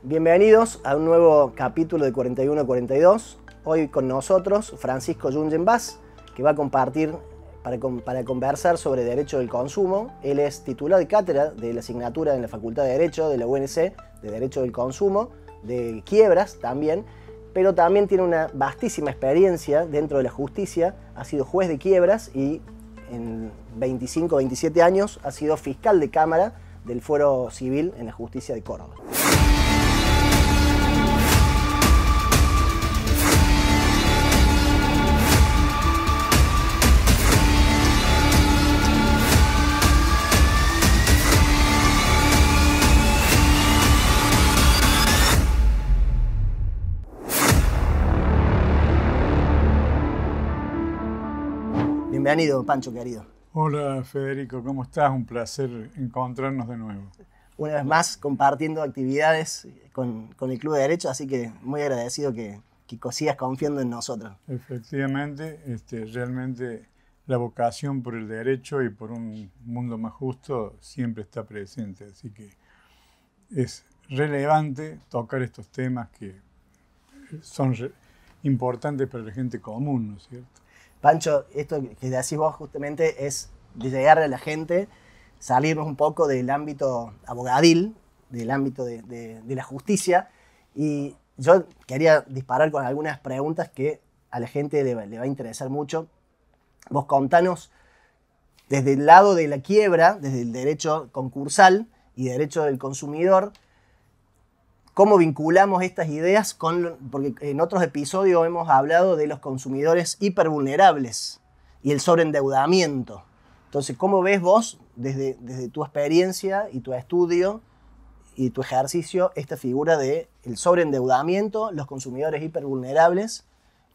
Bienvenidos a un nuevo capítulo de 4142. Hoy con nosotros Francisco Jungen Bas, que va a compartir para conversar sobre Derecho del Consumo. Él es titular de cátedra de la asignatura en la Facultad de Derecho de la UNC, de Derecho del Consumo, de quiebras también, pero también tiene una vastísima experiencia dentro de la justicia. Ha sido juez de quiebras y en 25 27 años ha sido fiscal de cámara del Fuero Civil en la Justicia de Córdoba. Bienvenido, Pancho, querido. Hola, Federico, ¿cómo estás? Un placer encontrarnos de nuevo. Una vez más, compartiendo actividades con el Club de Derecho, así que muy agradecido que sigas confiando en nosotros. Efectivamente, realmente la vocación por el derecho y por un mundo más justo siempre está presente, así que es relevante tocar estos temas que son importantes para la gente común, ¿no es cierto? Pancho, esto que decís vos justamente es de llegar a la gente, salirnos un poco del ámbito abogadil, del ámbito de la justicia, y yo quería disparar con algunas preguntas que a la gente le va a interesar mucho. Vos contanos, desde el lado de la quiebra, desde el derecho concursal y derecho del consumidor, ¿cómo vinculamos estas ideas porque en otros episodios hemos hablado de los consumidores hipervulnerables y el sobreendeudamiento? Entonces, ¿cómo ves vos, desde tu experiencia y tu estudio y tu ejercicio, esta figura del sobreendeudamiento, los consumidores hipervulnerables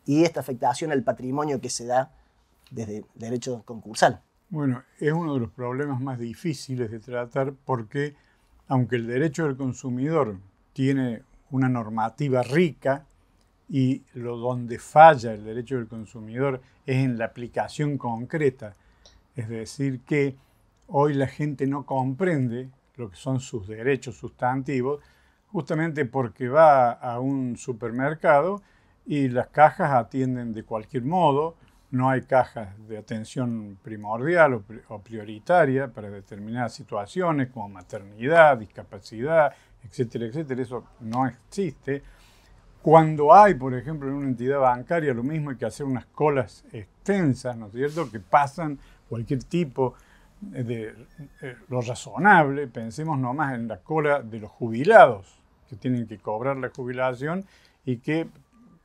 y esta afectación al patrimonio que se da desde el derecho concursal? Bueno, es uno de los problemas más difíciles de tratar porque, aunque el derecho del consumidor tiene una normativa rica y donde falla el derecho del consumidor es en la aplicación concreta. Es decir, que hoy la gente no comprende lo que son sus derechos sustantivos justamente porque va a un supermercado y las cajas atienden de cualquier modo. No hay cajas de atención primordial o prioritaria para determinadas situaciones como maternidad, discapacidad, etcétera, etcétera. Eso no existe. Cuando hay, por ejemplo, en una entidad bancaria, lo mismo hay que hacer unas colas extensas, ¿no es cierto?, que pasan cualquier tipo de lo razonable. Pensemos nomás en la cola de los jubilados, que tienen que cobrar la jubilación y que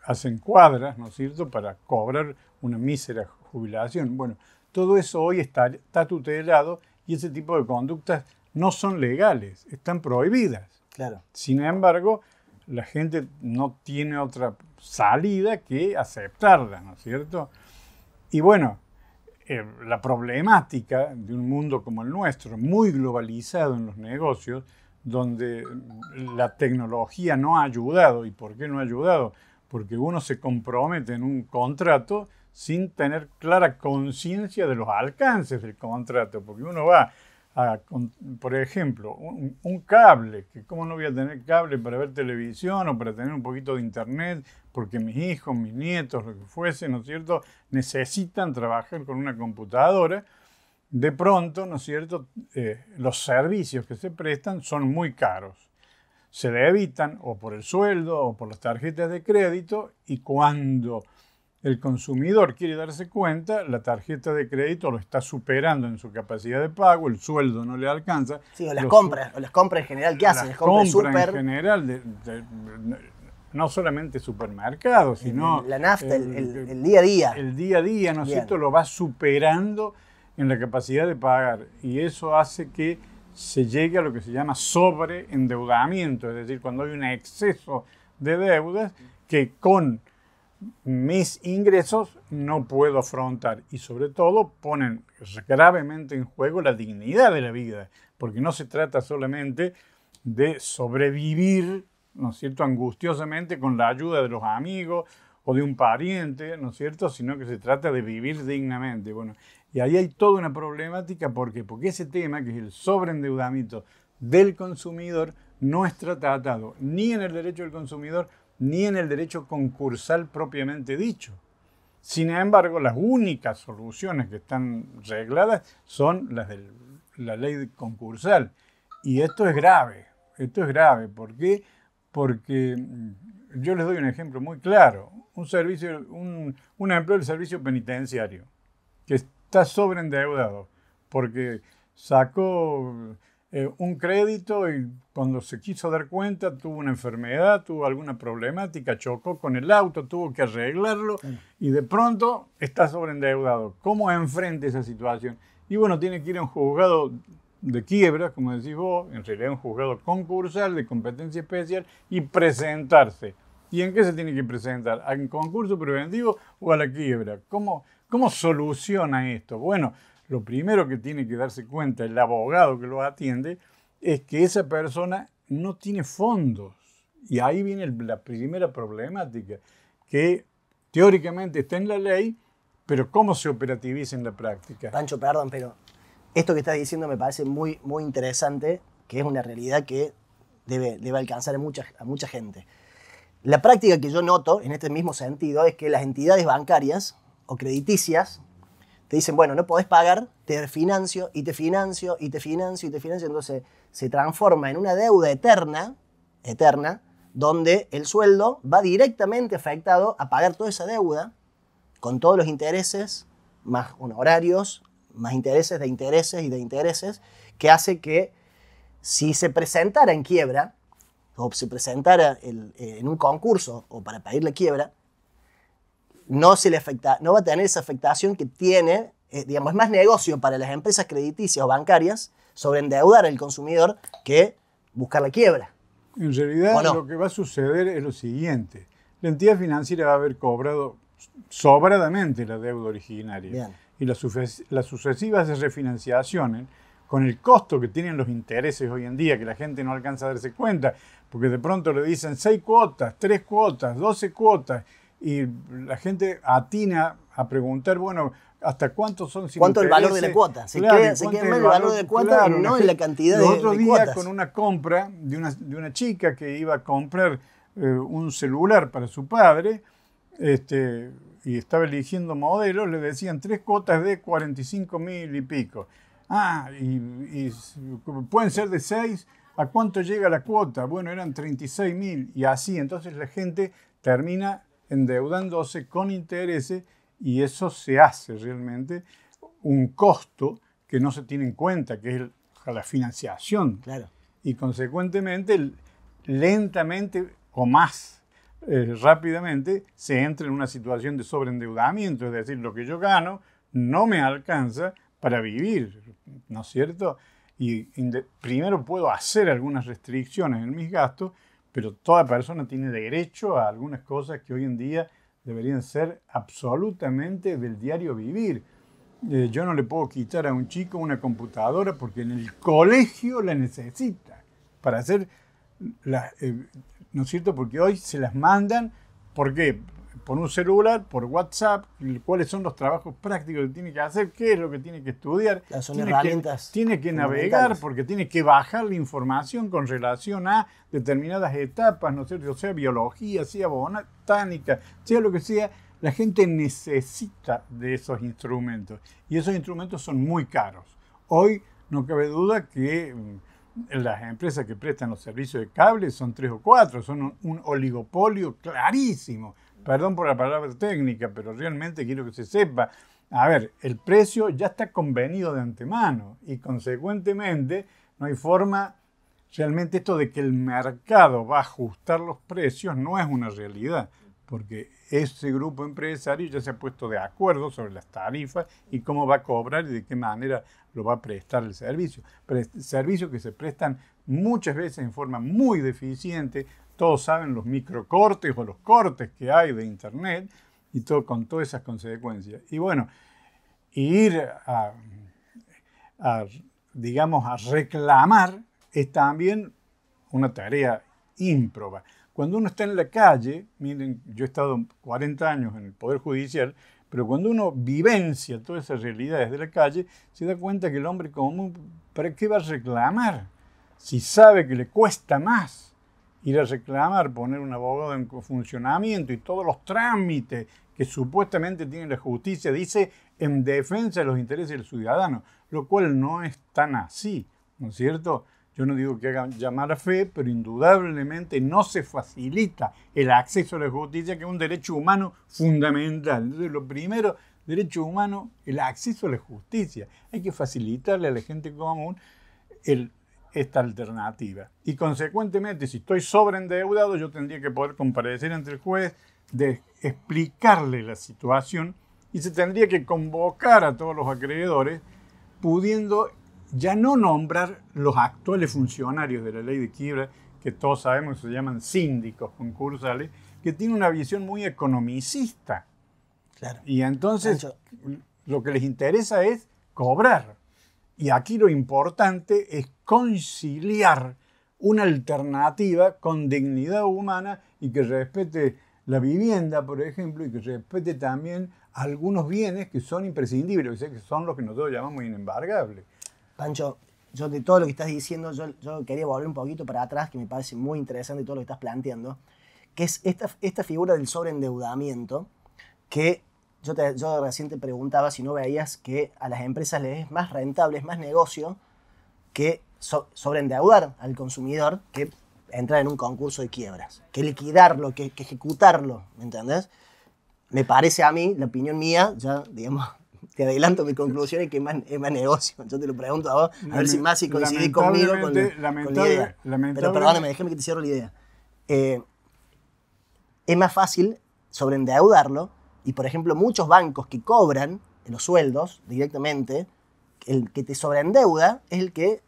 hacen cuadras, ¿no es cierto?, para cobrar una mísera jubilación. Bueno, todo eso hoy está tutelado y ese tipo de conductas no son legales, están prohibidas. Claro. Sin embargo, la gente no tiene otra salida que aceptarla, ¿no es cierto? Y bueno, la problemática de un mundo como el nuestro, muy globalizado en los negocios, donde la tecnología no ha ayudado. ¿Y por qué no ha ayudado? Porque uno se compromete en un contrato sin tener clara conciencia de los alcances del contrato, porque uno va por ejemplo, un cable, que cómo no voy a tener cable para ver televisión o para tener un poquito de internet, porque mis hijos, mis nietos, lo que fuese, ¿no es cierto?, necesitan trabajar con una computadora. De pronto, ¿no es cierto?, los servicios que se prestan son muy caros. Se debitan o por el sueldo o por las tarjetas de crédito, y cuando el consumidor quiere darse cuenta, la tarjeta de crédito lo está superando en su capacidad de pago, el sueldo no le alcanza. Sí, o las compras en general, ¿qué hacen? Las compras en general, no solamente supermercados, sino la nafta, el día a día. El día a día, ¿no es cierto?, lo va superando en la capacidad de pagar, y eso hace que se llegue a lo que se llama sobreendeudamiento, es decir, cuando hay un exceso de deudas que con mis ingresos no puedo afrontar, y sobre todo ponen gravemente en juego la dignidad de la vida, porque no se trata solamente de sobrevivir, ¿no es cierto?, angustiosamente con la ayuda de los amigos o de un pariente, ¿no es cierto?, sino que se trata de vivir dignamente. Bueno, y ahí hay toda una problemática. ¿Por qué? Porque ese tema, que es el sobreendeudamiento del consumidor, no está tratado ni en el derecho del consumidor ni en el derecho concursal propiamente dicho. Sin embargo, las únicas soluciones que están regladas son las de la ley concursal. Y esto es grave. ¿Por qué? Porque yo les doy un ejemplo muy claro. Un empleo del servicio penitenciario que está sobreendeudado porque sacó un crédito y cuando se quiso dar cuenta tuvo una enfermedad, tuvo alguna problemática, chocó con el auto, tuvo que arreglarlo y de pronto está sobreendeudado. ¿Cómo enfrenta esa situación? Y bueno, tiene que ir a un juzgado de quiebra, como decís vos, en realidad un juzgado concursal de competencia especial y presentarse. ¿Y en qué se tiene que presentar? ¿En concurso preventivo o a la quiebra? ¿Cómo soluciona esto? Bueno, lo primero que tiene que darse cuenta el abogado que lo atiende es que esa persona no tiene fondos. Y ahí viene la primera problemática, que teóricamente está en la ley, pero ¿cómo se operativiza en la práctica? Pancho, perdón, pero esto que estás diciendo me parece muy, muy interesante, que es una realidad que debe alcanzar a mucha gente. La práctica que yo noto en este mismo sentido es que las entidades bancarias o crediticias te dicen, bueno, no podés pagar, te financio y te financio y te financio y te financio. Entonces se transforma en una deuda eterna, donde el sueldo va directamente afectado a pagar toda esa deuda con todos los intereses, más honorarios, más intereses de intereses y de intereses, que hace que si se presentara en quiebra o se presentara en un concurso o para pedirle quiebra, no va a tener esa afectación que tiene, digamos, es más negocio para las empresas crediticias o bancarias sobreendeudar al consumidor que buscar la quiebra. En realidad, lo que va a suceder es lo siguiente. La entidad financiera va a haber cobrado sobradamente la deuda originaria. Bien. Y las sucesivas refinanciaciones, con el costo que tienen los intereses hoy en día, que la gente no alcanza a darse cuenta, porque de pronto le dicen 6 cuotas, 3 cuotas, 12 cuotas, y la gente atina a preguntar, bueno, ¿hasta cuántos son sin ¿Cuánto es el intereses? valor de la cuota? Se Claro, queda en el valor de la cuota, claro, no en la cantidad de cuotas. Los otros días con una compra de una chica que iba a comprar un celular para su padre, y estaba eligiendo modelos, le decían 3 cuotas de 45.000 y pico. Y pueden ser de 6, ¿a cuánto llega la cuota? Bueno, eran 36.000 y así. Entonces la gente termina endeudándose con intereses y eso se hace realmente un costo que no se tiene en cuenta, que es la financiación. Claro. Y consecuentemente, lentamente o más rápidamente se entra en una situación de sobreendeudamiento, es decir, lo que yo gano no me alcanza para vivir, ¿no es cierto? Y primero puedo hacer algunas restricciones en mis gastos, pero toda persona tiene derecho a algunas cosas que hoy en día deberían ser absolutamente del diario vivir. Yo no le puedo quitar a un chico una computadora porque en el colegio la necesita para hacer ¿no es cierto? Porque hoy se las mandan, ¿por qué? Por un celular, por WhatsApp, cuáles son los trabajos prácticos que tiene que hacer, qué es lo que tiene que estudiar. Son herramientas. Tiene que navegar porque tiene que bajar la información con relación a determinadas etapas, ¿no es cierto? Sea biología, sea botánica, sea lo que sea, la gente necesita de esos instrumentos y esos instrumentos son muy caros. Hoy no cabe duda que las empresas que prestan los servicios de cable son 3 o 4, son un oligopolio clarísimo. Perdón por la palabra técnica, pero realmente quiero que se sepa. A ver, el precio ya está convenido de antemano y consecuentemente no hay forma, realmente esto de que el mercado va a ajustar los precios no es una realidad, porque ese grupo empresario ya se ha puesto de acuerdo sobre las tarifas y cómo va a cobrar y de qué manera lo va a prestar el servicio. Pero servicios que se prestan muchas veces en forma muy deficiente. Todos saben los microcortes o los cortes que hay de Internet y todo con todas esas consecuencias. Y bueno, ir digamos, a reclamar es también una tarea ímproba. Cuando uno está en la calle, miren, yo he estado 40 años en el Poder Judicial, pero cuando uno vivencia todas esas realidades de la calle, se da cuenta que el hombre común, ¿para qué va a reclamar? si sabe que le cuesta más ir a reclamar, poner un abogado en funcionamiento y todos los trámites que supuestamente tiene la justicia, dice en defensa de los intereses del ciudadano, lo cual no es tan así, ¿no es cierto? Yo no digo que hagan llamar a fe, pero indudablemente no se facilita el acceso a la justicia, que es un derecho humano fundamental. Entonces, lo primero, derecho humano, el acceso a la justicia. Hay que facilitarle a la gente común esta alternativa. Y consecuentemente, si estoy sobreendeudado, yo tendría que poder comparecer ante el juez, de explicarle la situación, y se tendría que convocar a todos los acreedores, pudiendo ya no nombrar los actuales funcionarios de la ley de quiebra, que todos sabemos que se llaman síndicos concursales, que tienen una visión muy economicista. Claro. Y entonces lo que les interesa es cobrar. Y aquí lo importante es conciliar una alternativa con dignidad humana y que respete la vivienda, por ejemplo, y que respete también algunos bienes que son imprescindibles, o sea, que son los que nosotros llamamos inembargables. Pancho, yo de todo lo que estás diciendo, yo quería volver un poquito para atrás, que me parece muy interesante todo lo que estás planteando, que es esta figura del sobreendeudamiento, que yo recién te preguntaba si no veías que a las empresas les es más rentable, es más negocio que sobreendeudar al consumidor que entrar en un concurso de quiebras, que liquidarlo, que ejecutarlo, ¿me entendés? Me parece a mí, la opinión mía, ya digamos, te adelanto mi conclusión, es que es más negocio. Yo te lo pregunto a vos, a ver si Masi coincidís conmigo con la idea. Pero perdóname, déjame que te cierro la idea. Es más fácil sobreendeudarlo y, por ejemplo, muchos bancos que cobran los sueldos directamente, el que te sobreendeuda es el que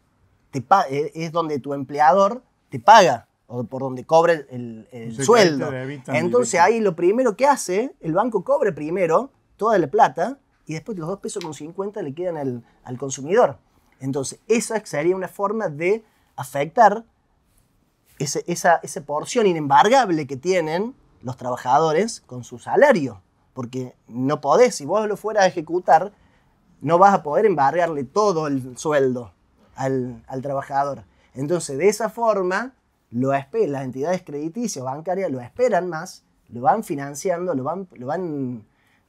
es donde tu empleador te paga o por donde cobra el sueldo. Entonces ahí lo primero que hace, el banco cobra primero toda la plata y después los 2,50 pesos le quedan al consumidor. Entonces esa sería una forma de afectar esa porción inembargable que tienen los trabajadores con su salario. Porque no podés, si vos lo fueras a ejecutar, no vas a poder embargarle todo el sueldo al trabajador. Entonces, de esa forma, las entidades crediticias o bancarias lo esperan más, lo van financiando, lo van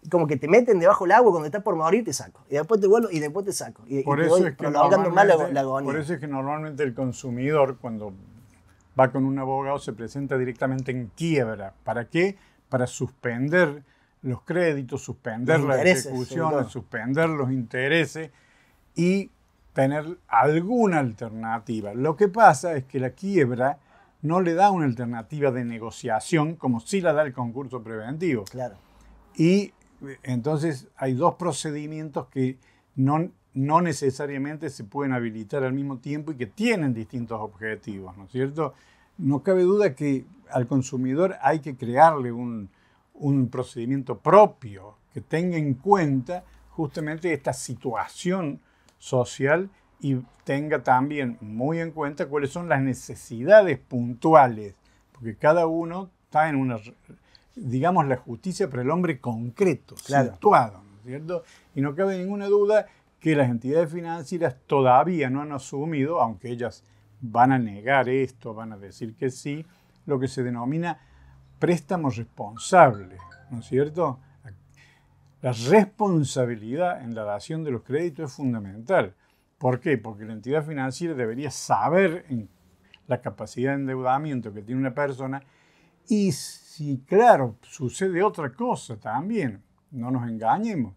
como que te meten debajo del agua cuando estás por morir, te saco. Y después te vuelvo y después te saco. Y por te eso voy es que prolongando más la agonía. Por eso es que normalmente el consumidor, cuando va con un abogado, se presenta directamente en quiebra. ¿Para qué? Para suspender los créditos, suspender las ejecuciones, suspender los intereses y tener alguna alternativa. Lo que pasa es que la quiebra no le da una alternativa de negociación como sí la da el concurso preventivo. Claro. Y entonces hay dos procedimientos que no necesariamente se pueden habilitar al mismo tiempo y que tienen distintos objetivos, ¿no es cierto? No cabe duda que al consumidor hay que crearle un procedimiento propio que tenga en cuenta justamente esta situación social y tenga también muy en cuenta cuáles son las necesidades puntuales, porque cada uno está en una, digamos, la justicia para el hombre concreto, claro, situado, ¿no es cierto? Y no cabe ninguna duda que las entidades financieras todavía no han asumido, aunque ellas van a negar esto, van a decir que sí, lo que se denomina préstamo responsable, ¿no es cierto? La responsabilidad en la dación de los créditos es fundamental. ¿Por qué? Porque la entidad financiera debería saber la capacidad de endeudamiento que tiene una persona y si, claro, sucede otra cosa también, no nos engañemos,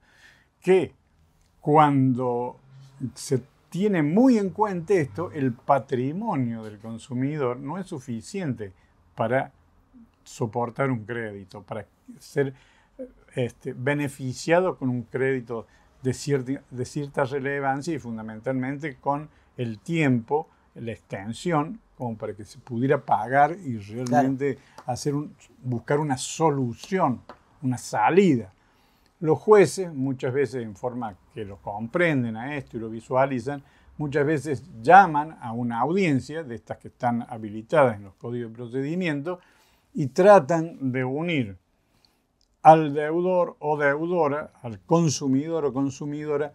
que cuando se tiene muy en cuenta esto, el patrimonio del consumidor no es suficiente para soportar un crédito, para ser beneficiado con un crédito de cierta relevancia y fundamentalmente con el tiempo, la extensión, como para que se pudiera pagar y realmente buscar una solución, una salida. Los jueces, muchas veces en forma que lo comprenden a esto y lo visualizan, muchas veces llaman a una audiencia de estas que están habilitadas en los códigos de procedimiento y tratan de unir al deudor o deudora, al consumidor o consumidora,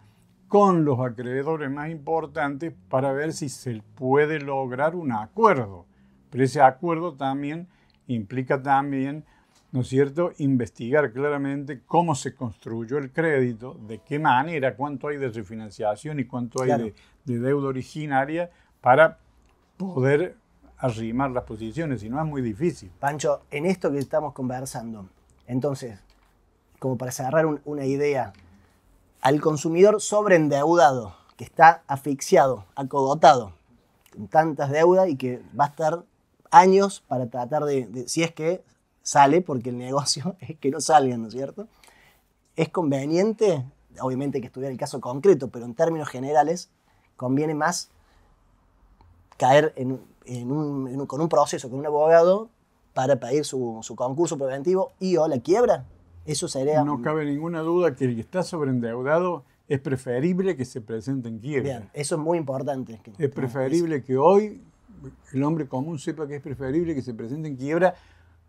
con los acreedores más importantes para ver si se puede lograr un acuerdo. Pero ese acuerdo también implica también, ¿no es cierto?, investigar claramente cómo se construyó el crédito, de qué manera, cuánto hay de refinanciación y cuánto hay de deuda originaria para poder arrimar las posiciones, si no es muy difícil. Pancho, en esto que estamos conversando, entonces, como para cerrar una idea, al consumidor sobreendeudado, que está asfixiado, acogotado, con tantas deudas y que va a estar años para tratar si es que sale, porque el negocio es que no salgan, ¿no es cierto? Es conveniente, obviamente hay que estudiar el caso concreto, pero en términos generales, conviene más caer con un proceso, con un abogado, para pedir su concurso preventivo o la quiebra. Eso sería... No cabe ninguna duda que el que está sobreendeudado es preferible que se presente en quiebra. Bien, eso es muy importante. Es preferible que hoy el hombre común sepa que es preferible que se presente en quiebra,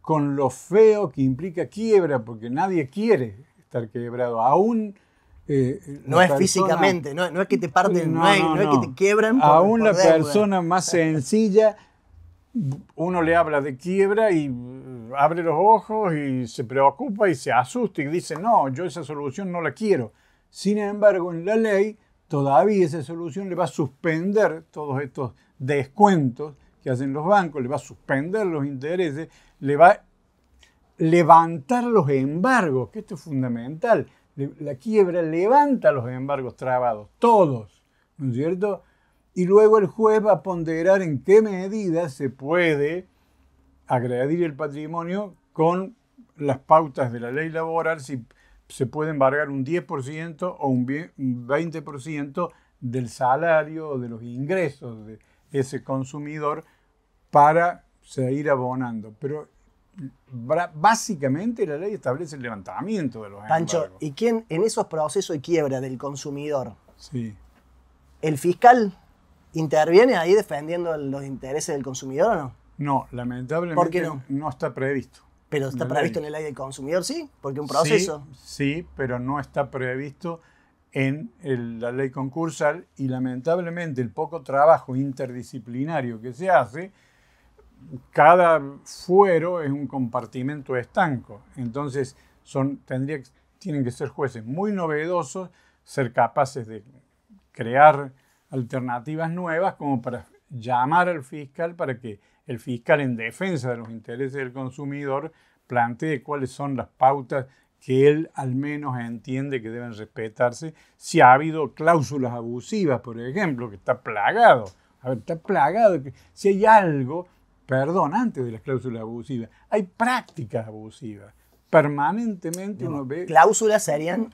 con lo feo que implica quiebra, porque nadie quiere estar quebrado. Aún no es físicamente, no es que te parten, no es que te quiebran. Aún la persona más sencilla, uno le habla de quiebra y abre los ojos y se preocupa y se asusta y dice, no, yo esa solución no la quiero. Sin embargo, en la ley todavía esa solución le va a suspender todos estos descuentos que hacen los bancos, le va a suspender los intereses, le va a levantar los embargos, que esto es fundamental. La quiebra levanta los embargos trabados, todos, ¿no es cierto? Y luego el juez va a ponderar en qué medida se puede agredir el patrimonio con las pautas de la ley laboral, si se puede embargar un 10% o un 20% del salario o de los ingresos de ese consumidor para seguir abonando. Pero básicamente la ley establece el levantamiento de los embargos. Pancho, ¿y quién en esos procesos de quiebra del consumidor? Sí. ¿El fiscal interviene ahí defendiendo los intereses del consumidor o no? No, lamentablemente ¿Por qué no? No está previsto. Pero está previsto en el ley del consumidor, ¿sí? Porque un proceso. Sí, pero no está previsto en la ley concursal y lamentablemente el poco trabajo interdisciplinario que se hace, cada fuero es un compartimento estanco. Entonces tienen que ser jueces muy novedosos, ser capaces de crear alternativas nuevas como para llamar al fiscal para que el fiscal, en defensa de los intereses del consumidor, plantee cuáles son las pautas que él al menos entiende que deben respetarse. Si ha habido cláusulas abusivas, por ejemplo, que está plagado. A ver, está plagado. Si hay algo, perdón, antes de las cláusulas abusivas, hay prácticas abusivas. Permanentemente uno ve... Cláusulas serían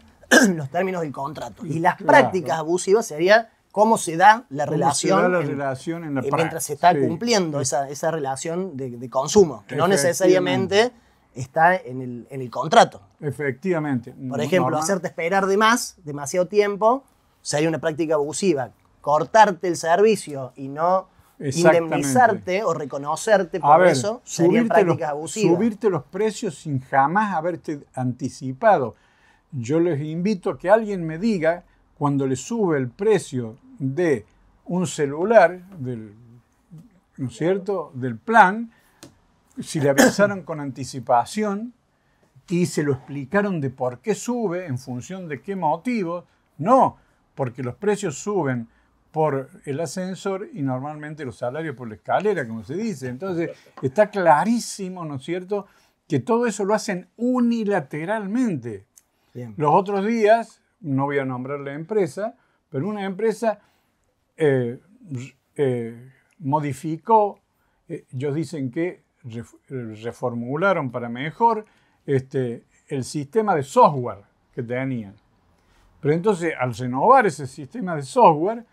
los términos del contrato. Y las prácticas abusivas serían cómo se da la relación, en la práctica, mientras se está cumpliendo esa relación de consumo, que no necesariamente está en el contrato. Efectivamente. Por ejemplo, hacerte esperar demasiado tiempo, sería una práctica abusiva. Cortarte el servicio y no indemnizarte o reconocerte por eso serían prácticas abusivas. Subirte los precios sin jamás haberte anticipado. Yo les invito a que alguien me diga, cuando le sube el precio de un celular, ¿no es cierto?, del plan, si le avisaron con anticipación y se lo explicaron de por qué sube, en función de qué motivo. No, porque los precios suben por el ascensor y normalmente los salarios por la escalera, como se dice. Entonces, está clarísimo, ¿no es cierto?, que todo eso lo hacen unilateralmente. Bien. Los otros días, no voy a nombrar la empresa, pero una empresa modificó, ellos dicen que reformularon para mejor el sistema de software que tenían. Pero entonces, al renovar ese sistema de software,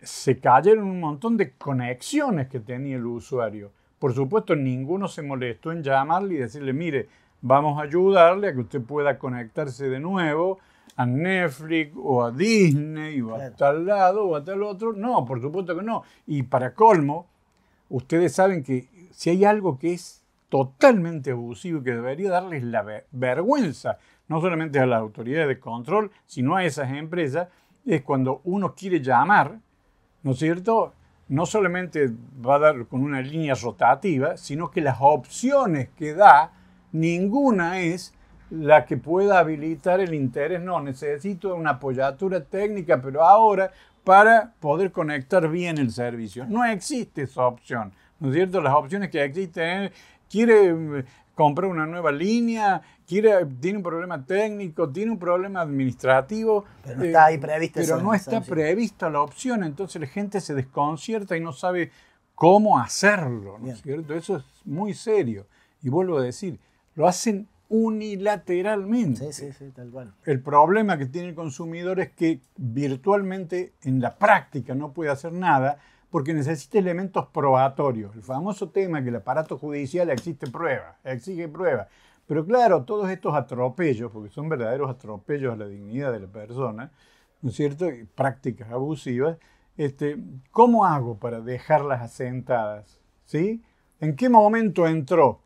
se cayeron un montón de conexiones que tenía el usuario. Por supuesto, ninguno se molestó en llamarle y decirle, mire, vamos a ayudarle a que usted pueda conectarse de nuevo a Netflix o a Disney o a tal lado o a tal otro. No, por supuesto que no. Y para colmo, ustedes saben que si hay algo que es totalmente abusivo y que debería darles la vergüenza, no solamente a las autoridades de control, sino a esas empresas, es cuando uno quiere llamar, ¿no es cierto? No solamente va a dar con una línea rotativa, sino que las opciones que da, ninguna es la que pueda habilitar el interés. No, necesito una apoyatura técnica, pero ahora para poder conectar bien el servicio. No existe esa opción, ¿no es cierto? Las opciones que existen es, quiere comprar una nueva línea, tiene un problema técnico, tiene un problema administrativo. Pero no está ahí prevista pero esa no está opción. prevista la opción, entonces la gente se desconcierta y no sabe cómo hacerlo, ¿no es cierto? Eso es muy serio. Y vuelvo a decir, lo hacen unilateralmente. Sí, tal cual. El problema que tiene el consumidor es que virtualmente en la práctica no puede hacer nada porque necesita elementos probatorios. El famoso tema que el aparato judicial exige pruebas. Pero claro, todos estos atropellos, porque son verdaderos atropellos a la dignidad de la persona, ¿no es cierto? Y prácticas abusivas, ¿cómo hago para dejarlas asentadas? ¿Sí? ¿En qué momento entró?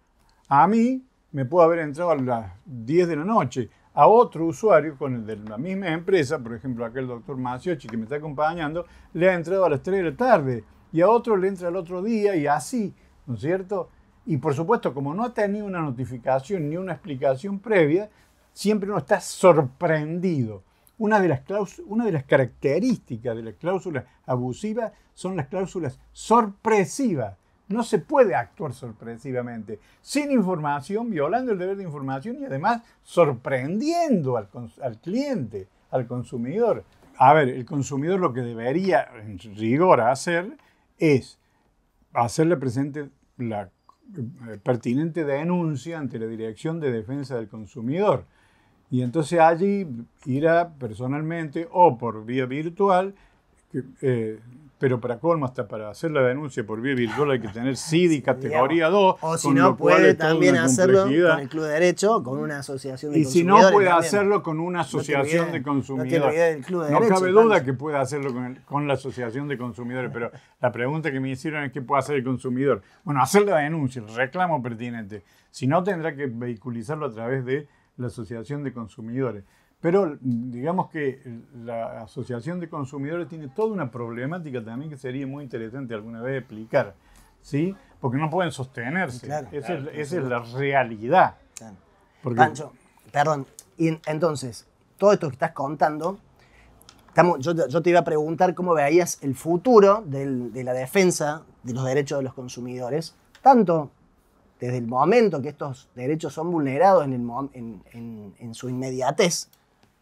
A mí me puede haber entrado a las 10 de la noche. A otro usuario con el de la misma empresa, por ejemplo, aquel doctor Maciochi que me está acompañando, le ha entrado a las 3 de la tarde y a otro le entra al otro día y así, ¿no es cierto? Y por supuesto, como no ha tenido una notificación ni una explicación previa, siempre uno está sorprendido. Una de las características de las cláusulas abusivas son las cláusulas sorpresivas. No se puede actuar sorpresivamente, sin información, violando el deber de información y además sorprendiendo al cliente, al consumidor. A ver, el consumidor lo que debería en rigor hacer es hacerle presente la pertinente denuncia ante la Dirección de Defensa del Consumidor. Y entonces allí irá personalmente o por vía virtual, pero para colmo, hasta para hacer la denuncia por vía virtual hay que tener CIDI categoría 2. O si no, puede también hacerlo con el Club de Derecho, con una asociación de consumidores. Y si no, puede hacerlo con una asociación de consumidores. No cabe duda que pueda hacerlo con la asociación de consumidores, pero la pregunta que me hicieron es ¿qué puede hacer el consumidor? Bueno, hacer la denuncia, el reclamo pertinente. Si no, tendrá que vehiculizarlo a través de la asociación de consumidores. Pero digamos que la Asociación de Consumidores tiene toda una problemática también que sería muy interesante alguna vez explicar, ¿sí? Porque no pueden sostenerse. Claro, esa es la realidad. Claro. Porque, Pancho, perdón. Y entonces, todo esto que estás contando, yo te iba a preguntar cómo veías el futuro de la defensa de los derechos de los consumidores, tanto desde el momento que estos derechos son vulnerados en su inmediatez,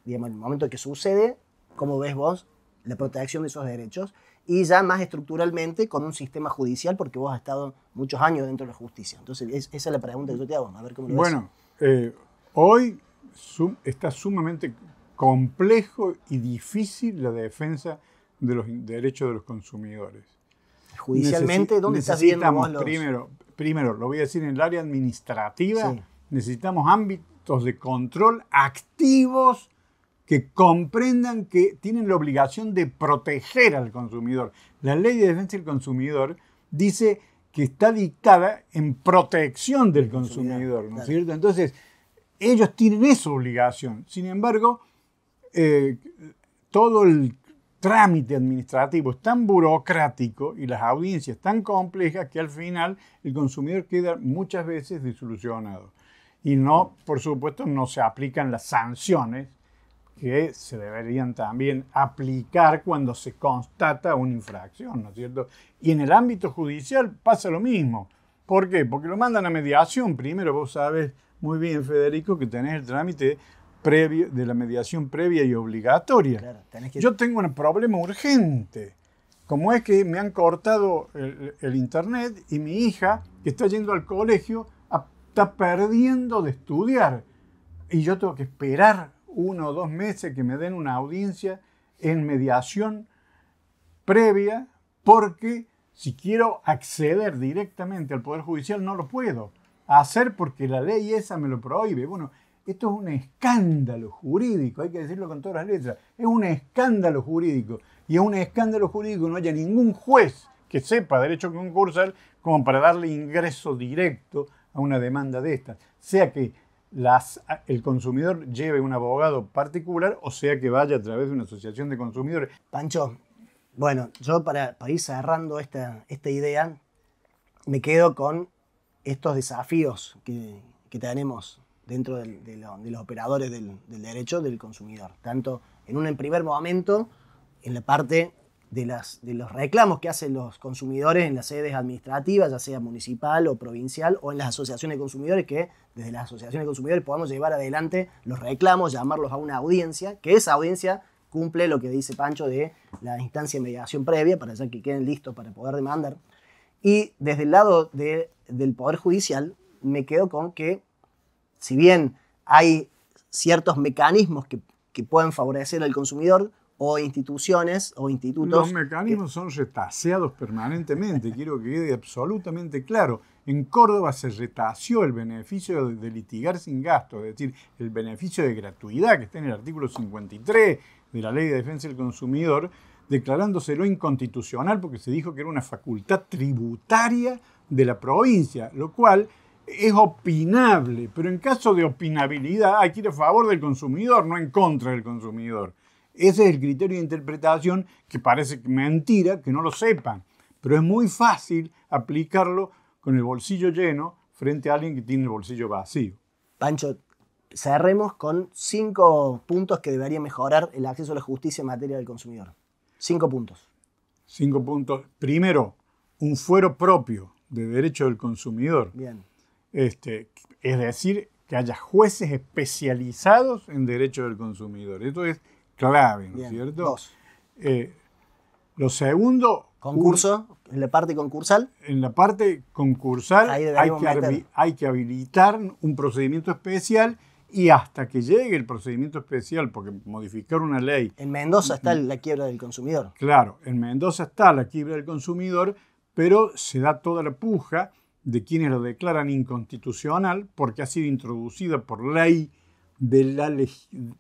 digamos, en el momento que sucede, ¿cómo ves vos la protección de esos derechos? Y ya más estructuralmente con un sistema judicial, porque vos has estado muchos años dentro de la justicia. Entonces, esa es la pregunta que yo te hago, a ver cómo lo ves. Bueno, hoy está sumamente complejo y difícil la defensa de los derechos de los consumidores. Judicialmente, ¿dónde estás viendo vos los...? Primero, lo voy a decir, en el área administrativa, sí, necesitamos ámbitos de control activos que comprendan que tienen la obligación de proteger al consumidor. La Ley de Defensa del Consumidor dice que está dictada en protección del consumidor, ¿no es cierto? Entonces, ellos tienen esa obligación. Sin embargo, todo el trámite administrativo es tan burocrático y las audiencias tan complejas que al final el consumidor queda muchas veces desilusionado. Y no, por supuesto, no se aplican las sanciones que se deberían también aplicar cuando se constata una infracción, ¿no es cierto? Y en el ámbito judicial pasa lo mismo. ¿Por qué? Porque lo mandan a mediación. Primero, vos sabes muy bien, Federico, que tenés el trámite previo de la mediación previa y obligatoria. Claro, Yo tengo un problema urgente, como es que me han cortado el internet y mi hija, que está yendo al colegio, está perdiendo de estudiar. Y yo tengo que esperar 1 o 2 meses que me den una audiencia en mediación previa, porque si quiero acceder directamente al Poder Judicial no lo puedo hacer porque la ley esa me lo prohíbe. Bueno, esto es un escándalo jurídico, hay que decirlo con todas las letras. Es un escándalo jurídico. Y es un escándalo jurídico que no haya ningún juez que sepa derecho concursal como para darle ingreso directo a una demanda de estas. Sea que el consumidor lleve un abogado particular, o sea que vaya a través de una asociación de consumidores. Pancho, bueno, yo para ir cerrando esta idea, me quedo con estos desafíos que tenemos dentro de los operadores del derecho del consumidor. Tanto en un primer momento, en la parte de los reclamos que hacen los consumidores en las sedes administrativas, ya sea municipal o provincial, o en las asociaciones de consumidores, que desde las asociaciones de consumidores podamos llevar adelante los reclamos, llamarlos a una audiencia, que esa audiencia cumple lo que dice Pancho de la instancia de mediación previa, para ya que queden listos para poder demandar. Y desde el lado del Poder Judicial, me quedo con que, si bien hay ciertos mecanismos que pueden favorecer al consumidor, o instituciones o institutos... Los mecanismos son retaseados permanentemente, quiero que quede absolutamente claro. En Córdoba se retaseó el beneficio de litigar sin gasto, es decir, el beneficio de gratuidad que está en el artículo 53 de la Ley de Defensa del Consumidor, declarándoselo inconstitucional porque se dijo que era una facultad tributaria de la provincia, lo cual es opinable, pero en caso de opinabilidad hay que ir a favor del consumidor, no en contra del consumidor. Ese es el criterio de interpretación, que parece mentira que no lo sepan, pero es muy fácil aplicarlo con el bolsillo lleno frente a alguien que tiene el bolsillo vacío. Pancho, cerremos con 5 puntos que debería mejorar el acceso a la justicia en materia del consumidor. 5 puntos. 5 puntos. Primero, un fuero propio de derecho del consumidor. Bien. Es decir, que haya jueces especializados en derecho del consumidor. Esto es clave, ¿no es cierto? 2. Lo segundo... Concurso, en la parte concursal. En la parte concursal hay que habilitar un procedimiento especial, y hasta que llegue el procedimiento especial, porque modificar una ley... En Mendoza está la quiebra del consumidor. Claro, en Mendoza está la quiebra del consumidor, pero se da toda la puja de quienes lo declaran inconstitucional porque ha sido introducida por ley de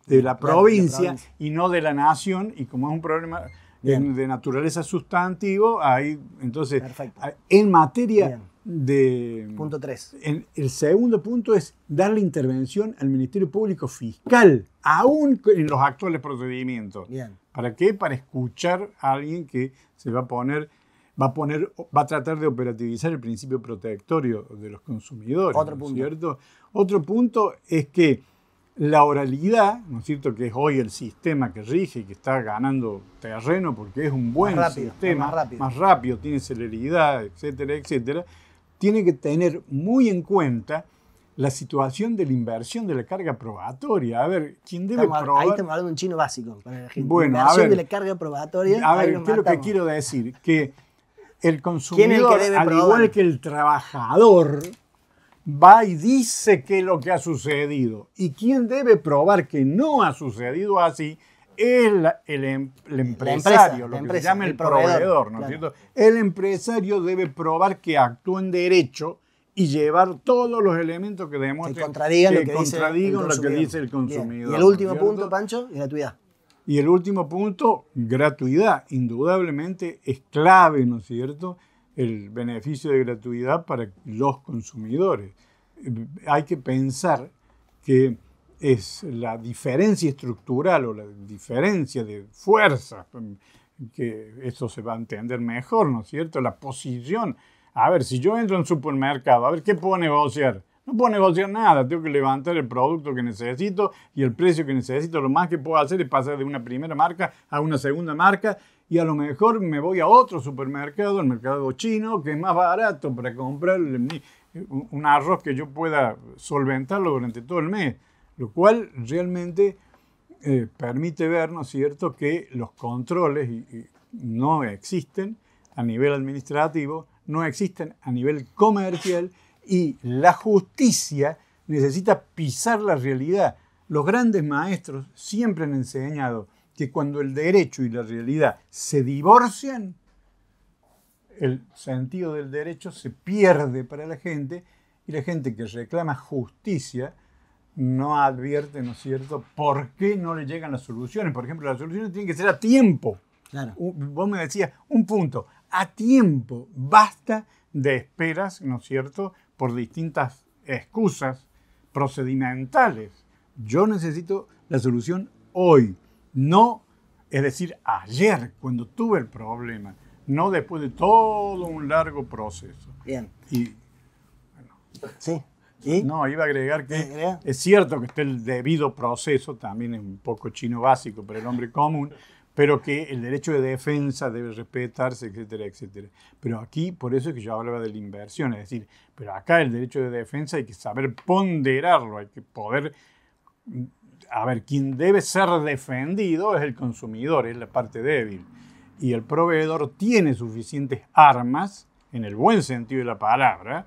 la provincia y no de la nación, y como es un problema de naturaleza sustantivo, ahí entonces, perfecto, en materia de... Punto 3. El segundo punto es darle intervención al Ministerio Público Fiscal, aún en los actuales procedimientos. Bien. ¿Para qué? Para escuchar a alguien que se va a tratar de operativizar el principio protectorio de los consumidores. Otro punto. ¿Cierto? Otro punto es que la oralidad, ¿no es cierto?, que es hoy el sistema que rige y que está ganando terreno porque es un buen sistema, más rápido, tiene celeridad, etcétera, etcétera, tiene que tener muy en cuenta la situación de la inversión de la carga probatoria. A ver, ¿quién debe probar? Ahí estamos hablando de un chino básico. Para la gente. Bueno, inversión de la carga probatoria. A ver, ¿qué es lo que quiero decir? Que el consumidor, al igual que el trabajador, va y dice qué es lo que ha sucedido. Y quien debe probar que no ha sucedido así es el empresario, lo que se llama el proveedor, ¿no es cierto? El empresario debe probar que actuó en derecho y llevar todos los elementos que demuestren que contradigan lo que dice el consumidor. Bien. Y el último punto, Pancho, gratuidad. Y el último punto, gratuidad. Indudablemente es clave, ¿no es cierto?, el beneficio de gratuidad para los consumidores. Hay que pensar que es la diferencia estructural o la diferencia de fuerza, que eso se va a entender mejor, ¿no es cierto? La posición. A ver, si yo entro en un supermercado, a ver, ¿qué puedo negociar? No puedo negociar nada, tengo que levantar el producto que necesito y el precio que necesito. Lo más que puedo hacer es pasar de una primera marca a una segunda marca, y a lo mejor me voy a otro supermercado, el mercado chino, que es más barato para comprar un arroz que yo pueda solventarlo durante todo el mes, lo cual realmente permite ver, ¿no es cierto?, que los controles no existen a nivel administrativo, no existen a nivel comercial, y la justicia necesita pisar la realidad. Los grandes maestros siempre han enseñado que cuando el derecho y la realidad se divorcian, el sentido del derecho se pierde para la gente, y la gente que reclama justicia no advierte, ¿no es cierto?, por qué no le llegan las soluciones. Por ejemplo, las soluciones tienen que ser a tiempo. Claro. Vos me decías, un punto, a tiempo, basta de esperas, ¿no es cierto?, por distintas excusas procedimentales. Yo necesito la solución hoy, no, es decir, ayer, cuando tuve el problema, no después de todo un largo proceso. Bien. Y, bueno, sí. ¿Y? No, iba a agregar que es cierto que está el debido proceso, también es un poco chino básico para el hombre común, pero que el derecho de defensa debe respetarse, etcétera, etcétera. Pero aquí, por eso es que yo hablaba de la inversión, es decir, pero acá el derecho de defensa hay que saber ponderarlo, hay que poder... A ver, quien debe ser defendido es el consumidor, es la parte débil. Y el proveedor tiene suficientes armas, en el buen sentido de la palabra,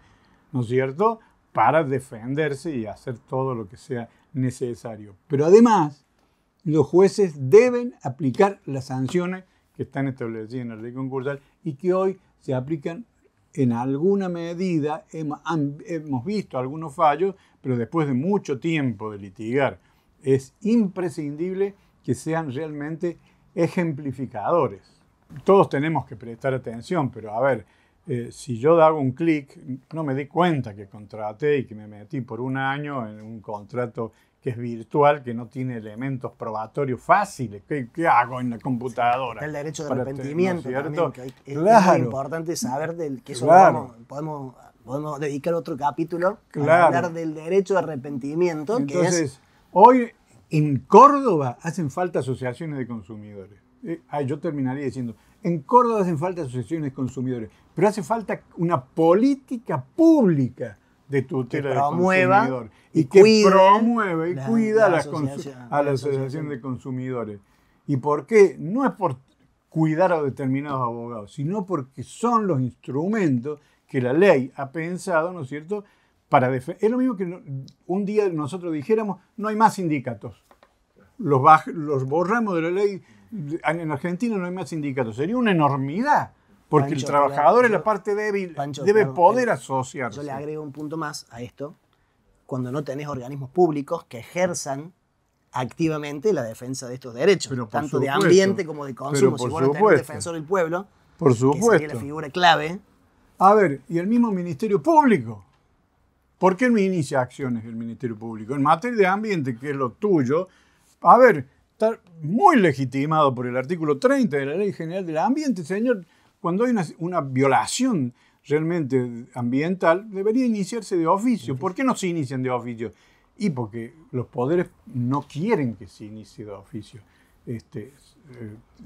¿no es cierto?, para defenderse y hacer todo lo que sea necesario. Pero además, los jueces deben aplicar las sanciones que están establecidas en la ley concursal y que hoy se aplican en alguna medida. Hemos visto algunos fallos, pero después de mucho tiempo de litigar, es imprescindible que sean realmente ejemplificadores. Todos tenemos que prestar atención, pero a ver, si yo hago un clic, no me di cuenta que contraté y que me metí por un año en un contrato que es virtual, que no tiene elementos probatorios fáciles. ¿Qué hago en la computadora? Está el derecho de arrepentimiento también, que es muy importante saber que eso podemos dedicar otro capítulo para hablar del derecho de arrepentimiento. Entonces, hoy en Córdoba hacen falta asociaciones de consumidores. Yo terminaría diciendo, en Córdoba hacen falta asociaciones de consumidores, pero hace falta una política pública de tutela del consumidor y que promueva y cuida a la asociación de consumidores. ¿Y por qué? No es por cuidar a determinados abogados, sino porque son los instrumentos que la ley ha pensado, ¿no es cierto?, para defender. Es lo mismo que un día nosotros dijéramos, no hay más sindicatos. Los borramos de la ley. En Argentina no hay más sindicatos. Sería una enormidad, porque Pancho, el trabajador es la parte débil, debe poder asociarse. Yo le agrego un punto más a esto. Cuando no tenés organismos públicos que ejerzan activamente la defensa de estos derechos, tanto de ambiente como de consumo. Si vos no tenés un defensor del pueblo, por supuesto, que sería la figura clave. A ver, y el mismo Ministerio Público. ¿Por qué no inicia acciones el Ministerio Público? En materia de ambiente, que es lo tuyo, a ver, está muy legitimado por el artículo 30 de la Ley General del Ambiente, señor. Cuando hay una violación realmente ambiental, debería iniciarse de oficio. ¿Por qué no se inician de oficio? Y porque los poderes no quieren que se inicie de oficio.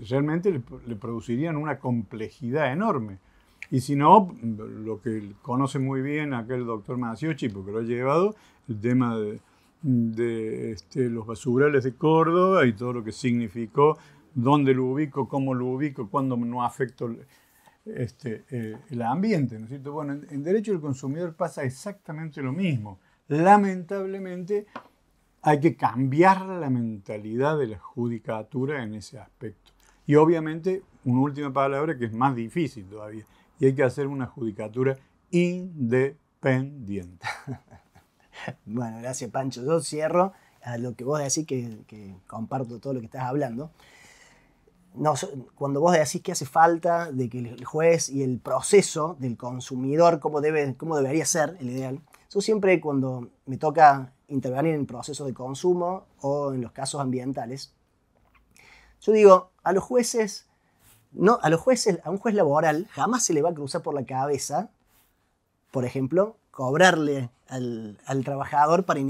Realmente le producirían una complejidad enorme. Y si no, lo que conoce muy bien aquel doctor Maciocchi, porque lo ha llevado, el tema de los basurales de Córdoba y todo lo que significó, dónde lo ubico, cómo lo ubico, cuándo no afecto el ambiente, ¿no es cierto? Bueno, en derecho del consumidor pasa exactamente lo mismo. Lamentablemente hay que cambiar la mentalidad de la judicatura en ese aspecto. Y obviamente, una última palabra que es más difícil todavía, y hay que hacer una judicatura independiente. Bueno, gracias, Pancho. Yo cierro a lo que vos decís, que comparto todo lo que estás hablando. No, cuando vos decís que hace falta de que el juez y el proceso del consumidor, cómo debería ser el ideal, yo siempre cuando me toca intervenir en procesos de consumo o en los casos ambientales, yo digo, a un juez laboral jamás se le va a cruzar por la cabeza, por ejemplo, cobrarle al trabajador para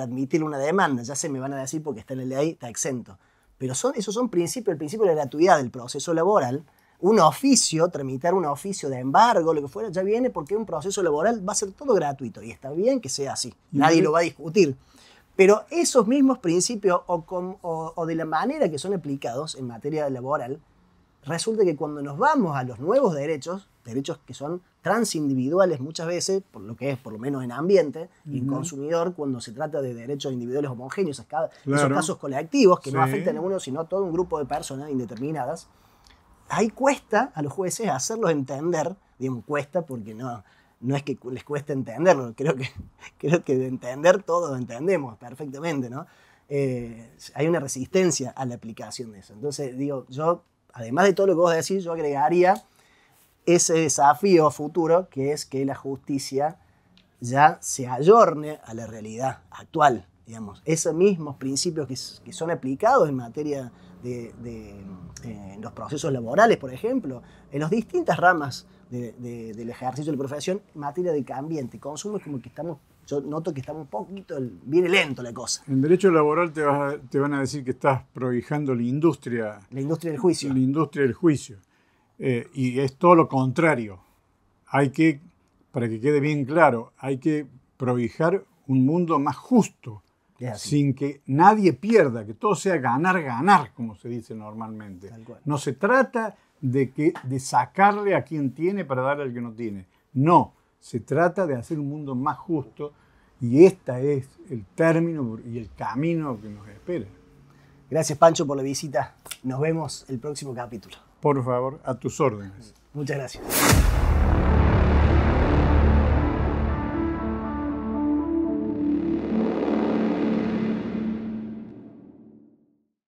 admitir una demanda. Ya se me van a decir porque está en la ley, está exento. Pero esos son principios, el principio de la gratuidad del proceso laboral. Un oficio, tramitar un oficio de embargo, lo que fuera, ya viene porque un proceso laboral va a ser todo gratuito. Y está bien que sea así. Nadie lo va a discutir. Pero esos mismos principios o de la manera que son aplicados en materia laboral, resulta que cuando nos vamos a los nuevos derechos que son transindividuales muchas veces, por lo que es por lo menos en ambiente, y en consumidor, cuando se trata de derechos individuales homogéneos, esos casos colectivos que no afectan a uno, sino a todo un grupo de personas indeterminadas, ahí cuesta a los jueces hacerlos entender, digamos, cuesta porque no es que les cueste entenderlo, creo que de entender todos entendemos perfectamente, ¿no? Hay una resistencia a la aplicación de eso. Entonces, digo, yo, además de todo lo que vos decís, yo agregaría ese desafío futuro, que es que la justicia ya se ayorne a la realidad actual, digamos. Esos mismos principios que son aplicados en materia de los procesos laborales, por ejemplo, en las distintas ramas del ejercicio de la profesión, en materia de ambiente, consumo, es como que yo noto que estamos un poquito, viene lento la cosa. En derecho laboral te van a decir que estás prohijando la industria. La industria del juicio. La industria del juicio. Y es todo lo contrario. Para que quede bien claro, hay que prohijar un mundo más justo, sin que nadie pierda, que todo sea ganar, ganar, como se dice normalmente. No se trata de sacarle a quien tiene para darle al que no tiene. No, se trata de hacer un mundo más justo y este es el término y el camino que nos espera. Gracias, Pancho, por la visita. Nos vemos el próximo capítulo. Por favor, a tus órdenes. Muchas gracias.